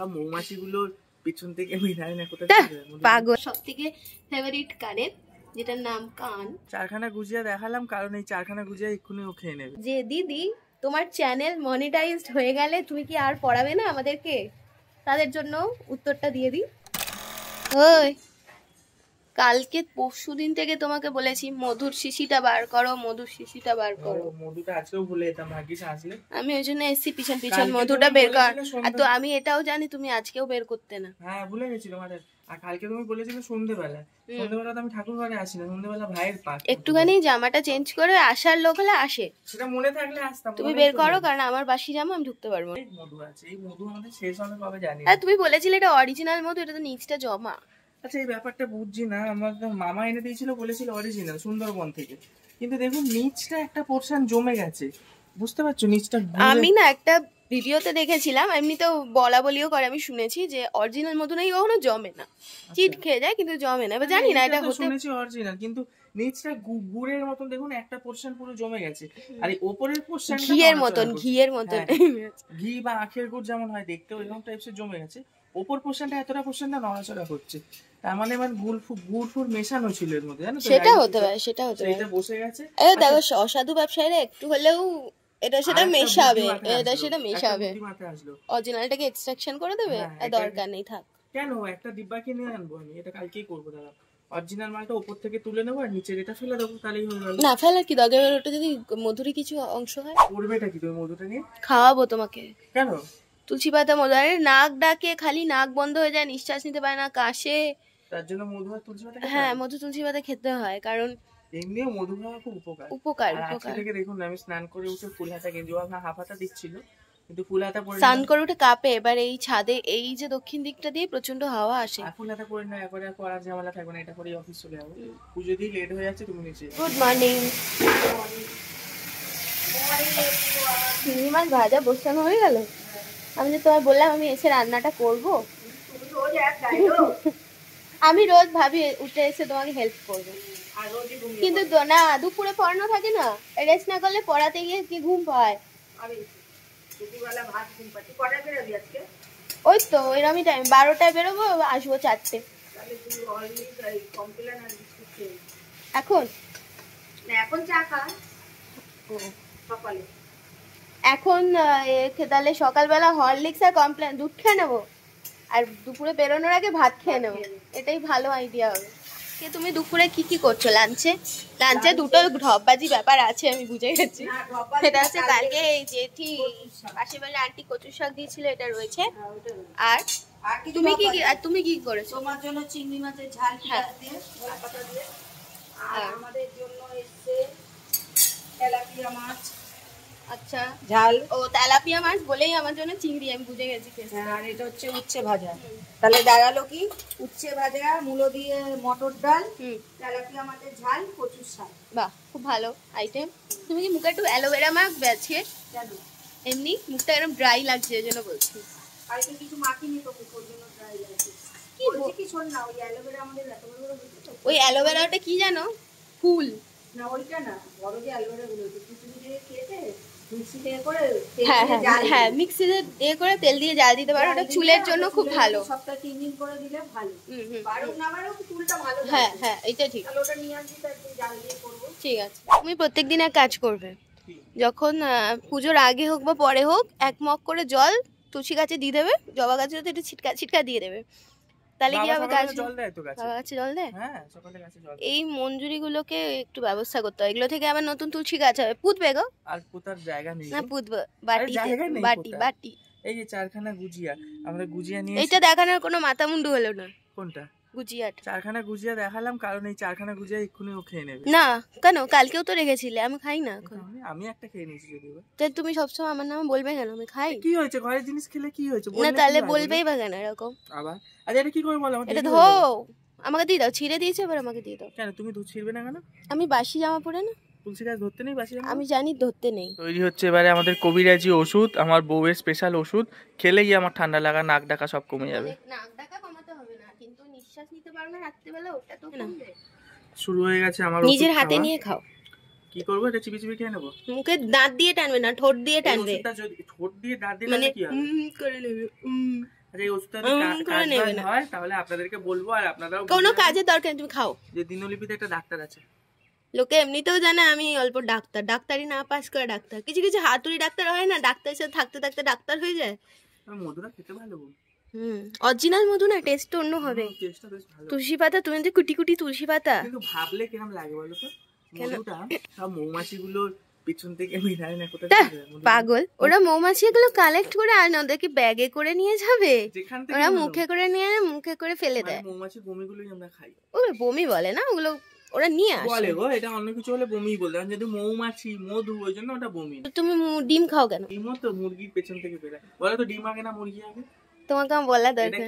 সব মৌমাছিগুলোর পিছন থেকে মিলাই না কোথায় পাগল। সবথেকে ফেভারিট কানের যেটার নাম কান, চারখানা গুজিয়া দেখালাম কারণ এই চারখানা গুজিয়া এক্ষুনি ও খেয়ে নেবে। যে দিদি তোমার চ্যানেল মনিটাইজড হয়ে গেলে তুমি কি আর পড়াবে না আমাদেরকে? তাদের জন্য উত্তরটা দিয়ে দিই। ওই কালকে পরশুদিন থেকে তোমাকে বলেছি মধুর শিশিটা বার করো, মধুর শিশিটা বার করো। মধুটা আজকেও ভুলে যেতাম, ভাগ্যিস আসলে। আমি ওই জন্য এসছি পিছন পিছন মধুটা বের কর। আর তো আমি এটাও জানি তুমি আজকেও বের করতে না। হ্যাঁ ভুলে গেছিলাম। আর কালকে তুমি বলেছিলে সন্ধ্যেবেলা তো আমি ঠাকুর ঘরে আসি না, সন্ধ্যেবেলা ভাইয়ের পাক। একটুখানি জামাটা চেঞ্জ করে আসার লোক হলে আসে, সেটা মনে থাকলে আসতাম। তুমি বের করো, কারণ আমার বাসি জামা আমি ঢুকতে পারবো না। মধু আছে, এই মধু আমাদের শেষ হবে কবে জানি না। তুমি বলেছিলে এটা অরিজিনাল মধু, এটা তো নিচটা জমা। আচ্ছা এই ব্যাপারটা বুঝছি না, আমার মামা এনে দিয়েছিল, বলেছিল অরিজিনাল সুন্দরবন থেকে, কিন্তু দেখুন নিচটা একটা পোরশন জমে গেছে, বুঝতে পারছো নিচটা। আমি না একটা ভিডিওতে দেখেছিলাম, এমনি তো বলা বলিও করে, আমি শুনেছি যে অরিজিনাল মধু নাকি কখনো জমে না, চিট খেয়ে যায় কিন্তু জমে না। এবার জানি না এটা হতে, শুনেছি অরিজিনাল, কিন্তু নিচটা গুড়ের মতন দেখুন একটা পোরশন পুরো জমে গেছে, আর এই উপরের পোরশন ঘিয়ের মতন, ঘিয়ের মতন, ঘি বা আখের গুড় যেমন হয় দেখতে ওইরকম টাইপসের জমে গেছে। ওপর পোরশনটা এতটা পোরশনটা নড়াচড়া করছে, তার মানে আমার গুড় ফুড় মেশানো ছিল এর মধ্যে, জানো তো? সেটা হতে পারে, সেটা হতে পারে, এটা বসে গেছে। এই দেখো অসাধু ব্যবসায়ীরা একটু হলেও এটা সেটা মেশাবে, এটা সেটা মেশাবে, অরিজিনালটাকে এক্সট্রাকশন করে দেবে, দরকার নেই থাক। কেন একটা ডিব্বা কিনে আনবো আমি, এটা কালকেই করবো। দাদা অরিজিনাল মালটা উপর থেকে তুলে নেবো আর নিচের এটা ফেলে দেবো, তাহলেই হয়ে গেল। না ফেলার কি দরকার, ওটা যদি মধুরী কিছু অংশ হয়। করবেটা কি তুমি মধুটা নিয়ে? খাওয়াবো তোমাকে। কেন? তুলসী পাতা মধু, আরে নাক ডাকে, খালি নাক বন্ধ হয়ে যায়, নিঃশ্বাস নিতে পারে না, কাশে, তার জন্য মধু আর তুলসী পাতা। হ্যাঁ মধু তুলসী পাতা খেতে হয়, কারণ এমনিও মধু খাওয়া খুব উপকার। উপকার আজকে থেকে দেখুন আমি স্নান করে উঠে ফুল হাতা গেঞ্জি, না হাফ হাতা দিচ্ছিল, কিন্তু ফুল হাতা পরে স্নান করে উঠে কাঁপে। এবার এই ছাদে এই যে দক্ষিণ দিকটা দিয়ে প্রচন্ড হাওয়া আসে, ফুল হাতা পরে না একবারে পড়ার ঝামেলা থাকবে না, এটা করে অফিস চলে যাবো। পুজো দিয়ে লেট হয়ে যাচ্ছে, তুমি নিচে। Good morning. চিংড়ি মাছ ভাজা বসানো হয়ে গেল। আমি যে তোমায় বললাম আমি এসে রান্নাটা করব, আমি রোজ ভাবি উঠে এসে তোমাকে হেল্প করবো, কিন্তু না দুপুরে পড়ানো থাকে না, রেস্ট না করলে পড়াতে গিয়ে কি ঘুম পায়। ওই তো এরকমই টাইম, 12টায় বেরোবো, আসবো 4টে। এখন এখন চা খা সকালে, এখন তাহলে সকালবেলা হরলিক্স আর কমপ্লেন দুধ খেয়ে নেবো, আর দুপুরে বেরোনোর আগে ভাত খেয়ে নেবো, এটাই ভালো আইডিয়া হবে। তুমি দুপুরে কি কি করছো লাঞ্চে? লাঞ্চে দুটো ঢপবাজি ব্যাপার আছে, আমি বুঝে গেছি। সেটা হচ্ছে কালকে এই জেঠি পাশের বাড়ির আন্টি কচুর শাক দিয়েছিল, এটা রয়েছে। আর তুমি কি আর তুমি কি করেছো? তোমার জন্য চিংড়ি মাছের ঝাল দিয়ে পাতা দিয়ে, আর আমাদের জন্য এসছে তেলাপিয়া মাছ। আচ্ছা ঝাল, ও তেলাপিয়া মাছ বলেই আমার জন্য চিংড়ি, আমি বুঝে গেছি। আর এটা হচ্ছে উচ্ছে ভাজা। তাহলে দাঁড়ালো কি, উচ্ছে ভাজা, মূলো দিয়ে মটর ডাল, তেলাপিয়া মাছের ঝাল, কচুর শাক। বাহ খুব ভালো আইটেম। তুমি কি মুখে একটু অ্যালোভেরা মাখবে আজকে? জানো এমনি মুখটা এরকম ড্রাই লাগছে এর জন্য বলছি। কালকে কিছু মাখিনি তো মুখের জন্য ড্রাই লাগছে। কি বলছি কি, শোন না, ওই অ্যালোভেরা আমাদের এত বড় বড় হচ্ছে তো, ওই অ্যালোভেরাটা কি জানো, ফুল না ওইটা না, বড় যে অ্যালোভেরা গুলো কিছু দিয়ে কেটে মিক্সিতে করে, হ্যাঁ হ্যাঁ হ্যাঁ মিক্সিতে দিয়ে করে তেল দিয়ে জাল দিতে পারো, ওটা চুলের জন্য খুব ভালো। সপ্তাহে 3 দিন করে দিলে ভালো, বারো না বারো চুলটা ভালো। হ্যাঁ হ্যাঁ এটা ঠিক, তাহলে ওটা নিয়ে আসি, তার জাল দিয়ে করব। ঠিক আছে। তুমি প্রত্যেকদিন এক কাজ করবে, যখন পুজোর আগে হোক বা পরে হোক, 1 মগ করে জল তুলসী গাছে দিয়ে দেবে, জবা গাছে তো একটু ছিটকা ছিটকা দিয়ে দেবে, তাহলে কি হবে গাছ জল দেয় তো গাছে, গাছে জল দেয়। হ্যাঁ সকালে গাছে জল। এই মঞ্জুরি গুলোকে একটু ব্যবস্থা করতে হয়, এগুলো থেকে আবার নতুন তুলসী গাছ হবে। পুঁতবে গো? আর পুতার জায়গা নেই না পুঁতবে, বাটি বাটি বাটি। এই যে চারখানা গুজিয়া, আমরা গুজিয়া নিয়ে, এটা দেখানোর কোনো মাথা মুন্ডু হলো না। কোনটা? গুজিয়াটা। চারখানা গুজিয়া দেখালাম কারণ এই চারখানা গুজিয়া এক্ষুনি ও খেয়ে নেবে। না কেন, কালকেও তো রেখেছিলে, আমি খাই না এখন। আমি একটা খেয়ে নিয়েছি যদিও। তো তুমি সবসময় আমার নাম বলবে কেন? আমি খাই। কি হয়েছে, ঘরের জিনিস খেলে কি হয়েছে? না তাহলে বলবেই বা কেন এরকম? আবার আরে এটা কি করে বলো, এটা ধো, আমাকে দিয়ে দাও, ছিঁড়ে দিয়েছে, এবার আমাকে দিয়ে দাও। কেন তুমি ছিঁড়বে না কেন? আমি বাসি জামা পরে না, তুলসী গাছ ধরতে নেই বাসি জামা? আমি জানি ধরতে নেই। তৈরি হচ্ছে এবারে আমাদের কবিরাজি ওষুধ, আমার বউয়ের স্পেশাল ওষুধ, খেলে গিয়ে আমার ঠান্ডা লাগা, নাক ডাকা সব কমে যাবে। নাক ডাকা কমাতে হবে না, কিন্তু নিঃশ্বাস নিতে পারো না রাত্রিবেলা, ওটা তো কমবে। শুরু হয়ে গেছে আমার নিজের হাতে নিয়ে খাও। কি করবো, এটা চিপি চিপি খেয়ে নেবো? মুখে দাঁত দিয়ে টানবে না, ঠোঁট দিয়ে টানবে। ঠোঁট দিয়ে দাঁত দিয়ে মানে কি হবে করে নেবে। আচ্ছা এই ওষুধটা যদি কাজ হয় তাহলে আপনাদেরকে বলবো, আর আপনারাও কোনো কাজের দরকার নেই, তুমি খাও। যে দিনলিপিতে একটা ডাক্তার আছে, লোকে এমনিতেও জানে আমি অল্প ডাক্তার, ডাক্তারি না পাস করে ডাক্তার। কিছু কিছু হাতুড়ি ডাক্তার হয় না, ডাক্তারের সাথে থাকতে থাকতে ডাক্তার হয়ে যায়। মধুটা খেতে ভালো, অরিজিনাল মধু না, টেস্ট অন্য হবে। টেস্টটা বেশ ভালো। তুলসী পাতা, তুমি যে কুটি কুটি তুলসী পাতা, কিন্তু ভাবলে কিরকম লাগে বলো তো, মধুটা সব মৌমাছিগুলোর পিছন থেকে মিলায় না কোথায় পাগল ওরা মৌমাছি এগুলো কালেক্ট করে আর ওদেরকে ব্যাগে করে নিয়ে যাবে, ওরা মুখে করে নিয়ে মুখে করে ফেলে দেয়। মৌমাছি বমিগুলোই আমরা খাই। ও বমি বলে না ওগুলো, ওরা নিয়ে আসে বলে গো, এটা অন্য কিছু হলে বমি বলতে, যদি মৌমাছি মধু ওই জন্য ওটা বমি। তুমি ডিম খাও কেন? ডিমও তো মুরগির পেছন থেকে বেরোয়, বলে তো ডিম আগে না মুরগি আগে? তোমাকে আমি বলা দরকার,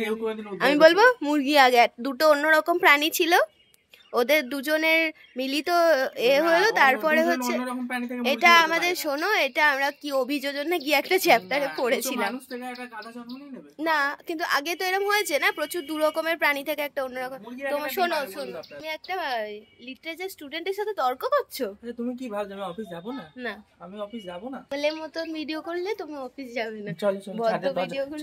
আমি বলবো মুরগি আগে। দুটো অন্যরকম প্রাণী ছিল, ওদের দুজনের মিলিত হলো, তারপরে হচ্ছে এটা আমাদের, শোনো এটা আমরা কি অভিযোজনে গিয়ে একটা চ্যাপ্টারে পড়েছিলাম না, কিন্তু আগে তো এরকম হয়েছে না, প্রচুর দু রকমের প্রাণী থেকে একটা অন্যরকম। তোমার শোনো শোনো, তুমি একটা লিটারেচার স্টুডেন্টের সাথে তর্ক করছো। তুমি কি ভাবছো আমি অফিস যাবো না? না আমি অফিস যাবো না, বলের মতন ভিডিও করলে তুমি অফিস যাবে না। চলো চলো,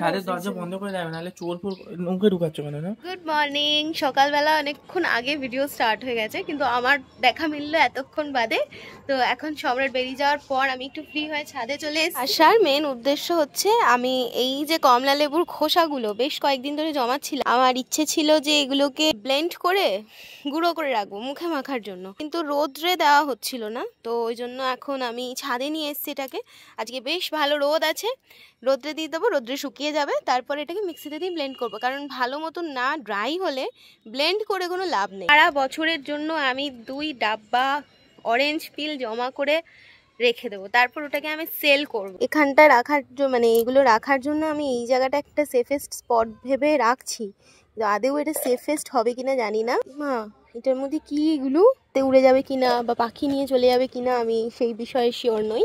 ছাদের দরজা বন্ধ করে যাবে, নাহলে চোর ফোর মুখে ঢুকাচ্ছ কেন? না গুড মর্নিং, সকালবেলা অনেকক্ষণ আগে ভিডিও স্টার্ট হয়ে গেছে, কিন্তু আমার দেখা মিললো এতক্ষণ বাদে। তো এখন সম্রাট বেরিয়ে যাওয়ার পর আমি একটু ফ্রি হয়ে ছাদে চলে এসেছি। আসার মেন উদ্দেশ্য হচ্ছে আমি এই যে কমলা লেবুর খোসাগুলো বেশ কয়েকদিন ধরে জমাচ্ছিলাম, আমার ইচ্ছে ছিল যে এগুলোকে ব্লেন্ড করে গুঁড়ো করে রাখবো মুখে মাখার জন্য, কিন্তু রোদ্রে দেওয়া হচ্ছিল না, তো ওই জন্য এখন আমি ছাদে নিয়ে এসেছি এটাকে। আজকে বেশ ভালো রোদ আছে, রোদ্রে দিয়ে দেবো, রোদ্রে শুকিয়ে যাবে, তারপর এটাকে মিক্সিতে দিয়ে ব্লেন্ড করবো, কারণ ভালো মতো না ড্রাই হলে ব্লেন্ড করে কোনো লাভ নেই। সারা বছরের জন্য আমি 2 ডাব্বা অরেঞ্জ পিল জমা করে রেখে দেবো, তারপর ওটাকে আমি সেল করব। এখানটা রাখার মানে এগুলো রাখার জন্য আমি এই জায়গাটা একটা সেফেস্ট স্পট ভেবে রাখছি, আদেও এটা সেফেস্ট হবে কিনা জানি না। মা এটার মধ্যে কি এগুলো উড়ে যাবে কিনা বা পাখি নিয়ে চলে যাবে কিনা আমি সেই বিষয়ে শিওর নই।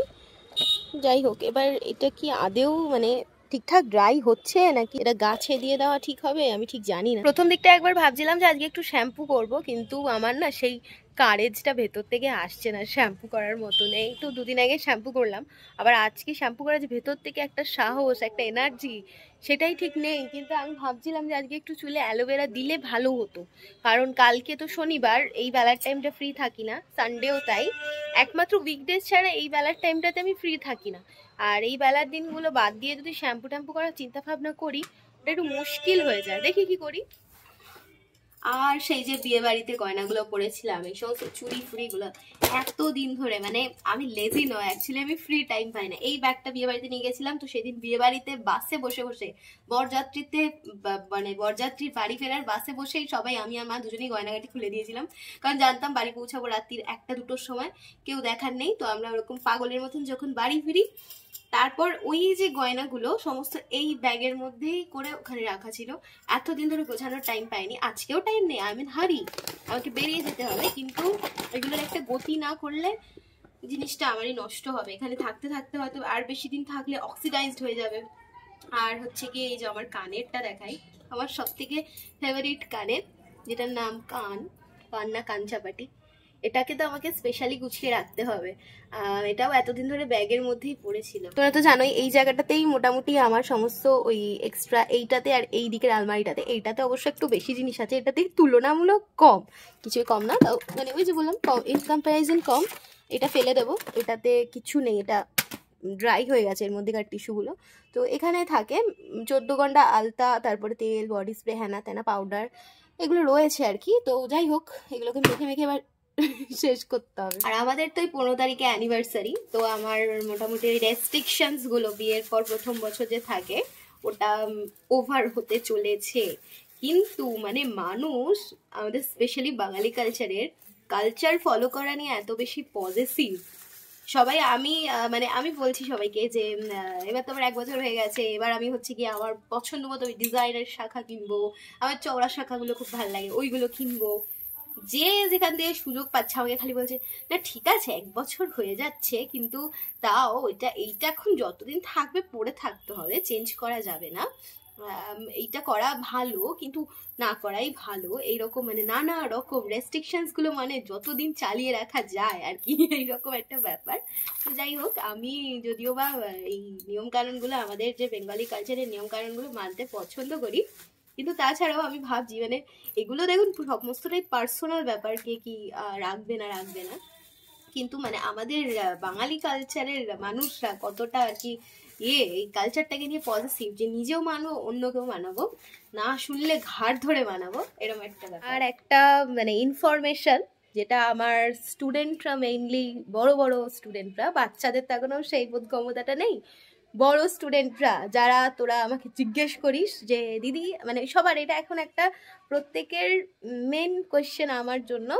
যাই হোক, এবার এটা কি আদেও মানে ঠিকঠাক ড্রাই হচ্ছে নাকি এটা গাছে দিয়ে দেওয়া ঠিক হবে আমি ঠিক জানি না। প্রথম দিকটা একবার ভাবছিলাম যে আজকে একটু শ্যাম্পু করব, কিন্তু আমার না সেই কারেজটা ভেতর থেকে আসছে না শ্যাম্পু করার মতন। এই তো 2 দিন আগে শ্যাম্পু করলাম, আবার আজকে শ্যাম্পু করার যে ভেতর থেকে একটা সাহস একটা এনার্জি সেটাই ঠিক নেই। কিন্তু আমি ভাবছিলাম যে আজকে একটু চুলে অ্যালোভেরা দিলে ভালো হতো, কারণ কালকে তো শনিবার, এই বেলার টাইমটা ফ্রি থাকি না, সানডেও তাই, একমাত্র উইকডেজ ছাড়া এই বেলার টাইমটাতে আমি ফ্রি থাকি না। আর এই বেলার দিনগুলো বাদ দিয়ে যদি শ্যাম্পু ট্যাম্পু করার চিন্তা ভাবনা করি ওটা একটু মুশকিল হয়ে যায়, দেখি কি করি। আর সেই যে বিয়ে বাড়িতে গয়নাগুলো পরেছিলাম, এই সমস্ত চুড়ি ফুড়িগুলো এতদিন ধরে, মানে আমি লেজি নয় অ্যাকচুয়ালি, আমি ফ্রি টাইম পাই না। এই ব্যাগটা বিয়ে বাড়িতে নিয়ে গেছিলাম, তো সেদিন বিয়ে বাড়িতে বাসে বসে বসে বরযাত্রীতে মানে বরযাত্রীর বাড়ি ফেরার বাসে বসেই সবাই আমি আর মা দুজনেই গয়নাগাটি খুলে দিয়েছিলাম, কারণ জানতাম বাড়ি পৌঁছাবো রাত্রির 1টা-2টোর সময়, কেউ দেখার নেই। তো আমরা ওরকম পাগলের মতন যখন বাড়ি ফিরি, তারপর ওই যে গয়নাগুলো সমস্ত এই ব্যাগের মধ্যেই করে ওখানে রাখা ছিল, এতদিন ধরে গোছানোর টাইম পাইনি, আজকেও টাইম নেই, আমি হারি, আমাকে বেরিয়ে যেতে হবে, কিন্তু এগুলোর একটা গতি না করলে জিনিসটা আমারই নষ্ট হবে, এখানে থাকতে থাকতে হয়তো আর বেশি দিন থাকলে অক্সিডাইজড হয়ে যাবে। আর হচ্ছে কি এই যে আমার কানেরটা দেখাই, আমার সব থেকে ফেভারিট কানের, যেটার নাম কান না কানচাপাটি, এটাকে তো আমাকে স্পেশালি গুছিয়ে রাখতে হবে, এটাও এতদিন ধরে ব্যাগের মধ্যেই পড়েছিল। তোমরা তো জানোই এই জায়গাটাতেই মোটামুটি আমার সমস্ত ওই এক্সট্রা, এইটাতে আর এই দিকের আলমারিটাতে, এইটাতে অবশ্য একটু বেশি জিনিস আছে, এটাতে তুলনামূলক কম, কিছুই কম না, তাও মানে ওই যে বললাম কম, ইন কম্প্যারিজন কম। এটা ফেলে দেবো, এটাতে কিছু নেই, এটা ড্রাই হয়ে গেছে এর মধ্যেকার টিস্যুগুলো। তো এখানে থাকে 14 ঘন্টা আলতা, তারপরে তেল, বডি স্প্রে, হ্যানা ত্যানা পাউডার, এগুলো রয়েছে আর কি। তো যাই হোক, এগুলোকে মেখে মেখে এবার শেষ করতে হবে। আর আমাদের তো 15 তারিখে অ্যানিভার্সারি, তো আমার মোটামুটি রেস্ট্রিকশনস গুলো বিয়ের পর প্রথম বছর যে থাকে ওটা ওভার হতে চলেছে। কিন্তু মানে মানুষ আমাদের স্পেশালি বাঙালি কালচার ফলো করা নিয়ে এত বেশি পজেসিভ সবাই। আমি বলছি সবাইকে যে এবার তো আমার 1 বছর হয়ে গেছে, এবার আমি হচ্ছে কি আমার পছন্দ মতো ডিজাইনের শাখা কিনবো, আমার চওড়া শাখাগুলো খুব ভালো লাগে ওইগুলো কিনবো। যে যেখান থেকে সুযোগ পাচ্ছে আমাকে খালি বলছে না ঠিক আছে 1 বছর হয়ে যাচ্ছে, কিন্তু তাও এইটা এখন যতদিন থাকবে পরে থাকতে হবে, চেঞ্জ করা যাবে না। এইটা করা ভালো কিন্তু না করাই ভালো, এইরকম মানে নানা রকম রেস্ট্রিকশনস গুলো মানে যতদিন চালিয়ে রাখা যায় আর কি, এইরকম একটা ব্যাপার। তো যাই হোক, আমি যদিও বা এই নিয়ম কানুন গুলো, আমাদের যে বেঙ্গলি কালচারের নিয়ম কানুন গুলো মানতে পছন্দ করি, কিন্তু তাছাড়াও আমি ভাবছি মানে এগুলো দেখুন সমস্তটাই পার্সোনাল ব্যাপার, কে কি রাখবে না রাখবে না, কিন্তু মানে আমাদের বাঙালি কালচারের মানুষরা কতটা আর কি এই কালচারটাকে নিয়ে পজিটিভ, যে নিজেও মানবো অন্যকেও মানাবো, না শুনলে ঘাড় ধরে মানাবো, এরকম একটা ব্যাপার। আর একটা মানে ইনফরমেশন, যেটা আমার স্টুডেন্টরা, মেইনলি বড় বড় স্টুডেন্টরা, বাচ্চাদের তো এখনো সেই বোধগম্যতাটা নেই, বড় স্টুডেন্টরা যারা তোরা আমাকে জিজ্ঞেস করিস যে দিদি, মানে সবার এটা এখন একটা প্রত্যেকের মেন কোয়েশ্চেন আমার জন্য,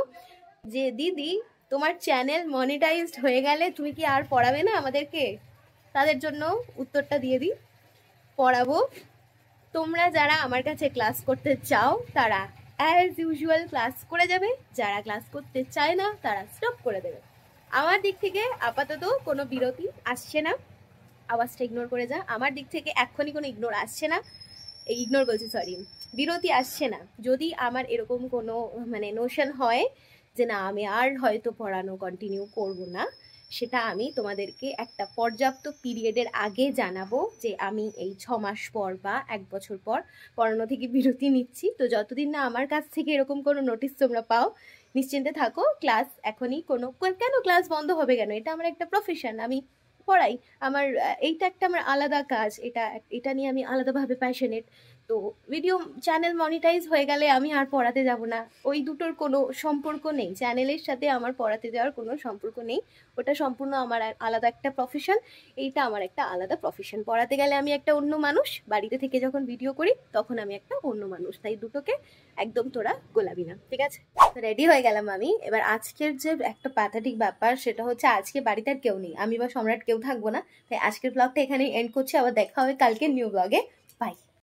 যে দিদি তোমার চ্যানেল মনিটাইজড হয়ে গেলে তুমি কি আর পড়াবে না আমাদেরকে? তাদের জন্য উত্তরটা দিয়ে দিই, পড়াবো। তোমরা যারা আমার কাছে ক্লাস করতে চাও তারা অ্যাজ ইউজুয়াল ক্লাস করে যাবে, যারা ক্লাস করতে চায় না তারা স্টপ করে দেবে। আমার দিক থেকে আপাতত কোনো বিরতি আসছে না, আওয়াজটা ইগনোর করে যা, আমার দিক থেকে এক্ষুনি কোনো ইগনোর আসছে না, ইগনোর বলছি সরি, বিরতি আসছে না। যদি আমার এরকম কোনো মানে নোশন হয় যে না আমি আর হয়তো পড়ানো কন্টিনিউ করব না, সেটা আমি তোমাদেরকে একটা পর্যাপ্ত পিরিয়ডের আগে জানাবো যে আমি এই 6 মাস পর বা 1 বছর পর পড়ানো থেকে বিরতি নিচ্ছি। তো যতদিন না আমার কাছ থেকে এরকম কোনো নোটিশ তোমরা পাও, নিশ্চিন্তে থাকো, ক্লাস এখনই কোনো, কেন ক্লাস বন্ধ হবে কেন? এটা আমার একটা প্রফেশন, আমি পড়াই, আমার এইটা একটা আমার আলাদা কাজ, এটা নিয়ে আমি আলাদাভাবে প্যাশনেট। তো ভিডিও চ্যানেল মনিটাইজ হয়ে গেলে আমি আর পড়াতে যাব না, ওই দুটোর কোনো সম্পর্ক নেই, চ্যানেলের সাথে আমার পড়াতে যাওয়ার কোনো সম্পর্ক নেই, ওটা সম্পূর্ণ আমার আলাদা একটা প্রফেশন, এইটা আমার একটা আলাদা প্রফেশন। পড়াতে গেলে আমি একটা অন্য মানুষ, বাড়িতে থেকে যখন ভিডিও করি তখন আমি একটা অন্য মানুষ, তাই দুটোকে একদম তোরা গোলাবি না, ঠিক আছে? রেডি হয়ে গেলাম আমি। এবার আজকের যে একটা প্যাথেটিক ব্যাপার, সেটা হচ্ছে আজকে বাড়িতে আর কেউ নেই, আমি বা সম্রাট কেউ থাকবো না, তাই আজকের ব্লগটা এখানে এন্ড করছি। আবার দেখা হবে কালকে নিউ ব্লগে।